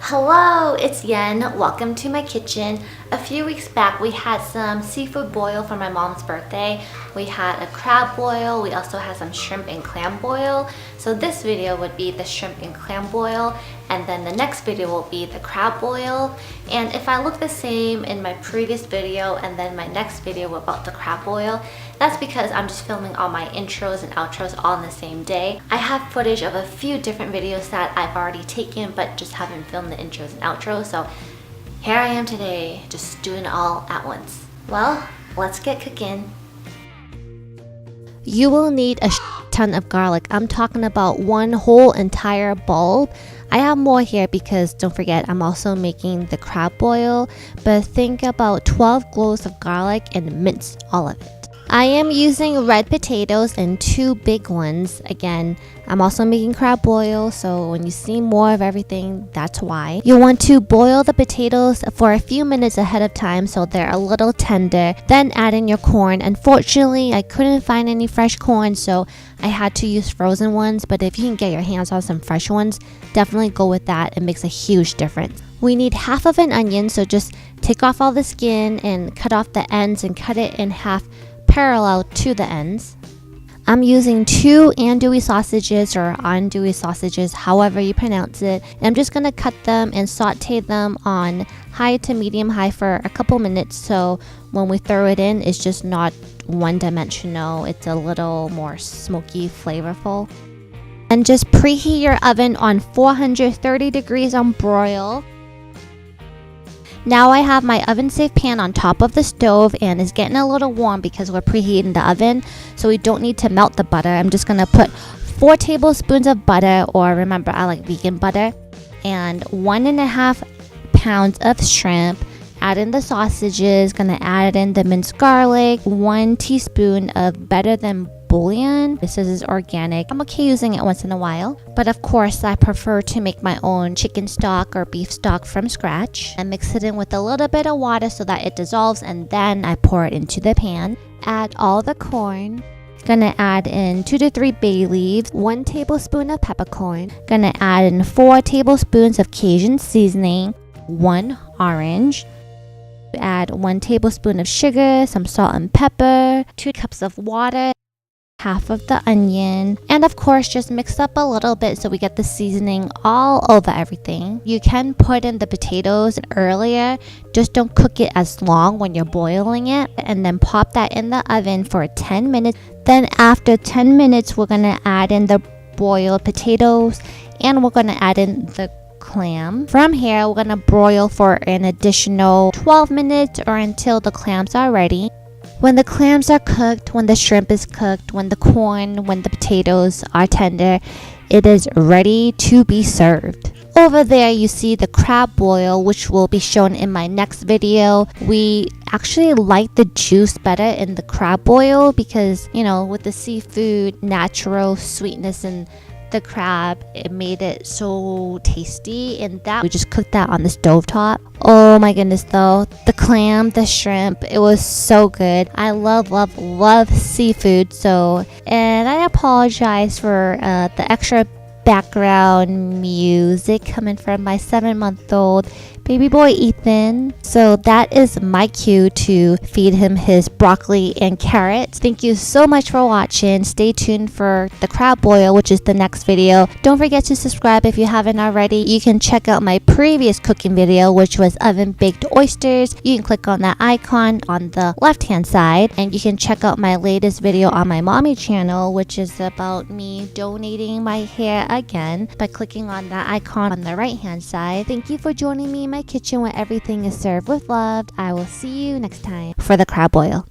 Hello, it's Yen. Welcome to my kitchen. A few weeks back we had some seafood boil for my mom's birthday. We had a crab boil. We also had some shrimp and clam boil. So this video would be the shrimp and clam boil, and then the next video will be the crab boil. And if I look the same in my previous video and then my next video about the crab boil, that's because I'm just filming all my intros and outros all on the same day. I have footage of a few different videos that I've already taken but just haven't filmed the intros and outros, so here I am today, just doing it all at once. Well, let's get cooking. You will need a ton of garlic. I'm talking about one whole entire bulb. I have more here because don't forget I'm also making the crab boil, but think about 12 cloves of garlic and mince all of it. I am using red potatoes and 2 big ones. Again, I'm also making crab boil, so when you see more of everything, that's why. You want to boil the potatoes for a few minutes ahead of time so they're a little tender. Then add in your corn. Unfortunately, I couldn't find any fresh corn, so I had to use frozen ones, but if you can get your hands on some fresh ones, definitely go with that. It makes a huge difference. We need half of an onion, so just take off all the skin and cut off the ends and cut it in half parallel to the ends. I'm using 2 andouille sausages or andouille sausages, however you pronounce it. And I'm just going to cut them and saute them on high to medium high for a couple minutes, so when we throw it in, it's just not one-dimensional. It's a little more smoky, flavorful. And just preheat your oven on 430 degrees on broil. Now I have my oven safe pan on top of the stove and it's getting a little warm because we're preheating the oven, so we don't need to melt the butter. I'm just gonna put 4 tablespoons of butter, or remember I like vegan butter, and 1.5 pounds of shrimp. Add in the sausages, gonna add in the minced garlic, 1 teaspoon of Better Than Bullion. This is organic. I'm okay using it once in a while, but of course I prefer to make my own chicken stock or beef stock from scratch and mix it in with a little bit of water so that it dissolves, and then I pour it into the pan. Add all the corn. Gonna add in 2 to 3 bay leaves, 1 tablespoon of peppercorn. Gonna add in 4 tablespoons of Cajun seasoning, 1 orange. Add 1 tablespoon of sugar, some salt and pepper, 2 cups of water, half of the onion, and of course just mix up a little bit so we get the seasoning all over everything. You can put in the potatoes earlier, just don't cook it as long when you're boiling it, and then pop that in the oven for 10 minutes. Then after 10 minutes we're gonna add in the boiled potatoes and we're gonna add in the clam. From here we're gonna broil for an additional 12 minutes or until the clams are ready. When the clams are cooked, when the shrimp is cooked, when the corn, when the potatoes are tender, it is ready to be served. Over there you see the crab boil, which will be shown in my next video. We actually like the juice better in the crab boil because, you know, with the seafood, natural sweetness and the crab, it made it so tasty, and that we just cooked that on the stovetop. Oh my goodness though, the clam, the shrimp, it was so good. I love seafood, so, and I apologize for the extra background music coming from my 7-month-old baby boy Ethan. So that is my cue to feed him his broccoli and carrots. Thank you so much for watching. Stay tuned for the crab boil, which is the next video. Don't forget to subscribe if you haven't already. You can check out my previous cooking video, which was oven baked oysters. You can click on that icon on the left hand side, and you can check out my latest video on my mommy channel, which is about me donating my hair again, by clicking on that icon on the right hand side. Thank you for joining me in my kitchen where everything is served with love. I will see you next time for the crab boil.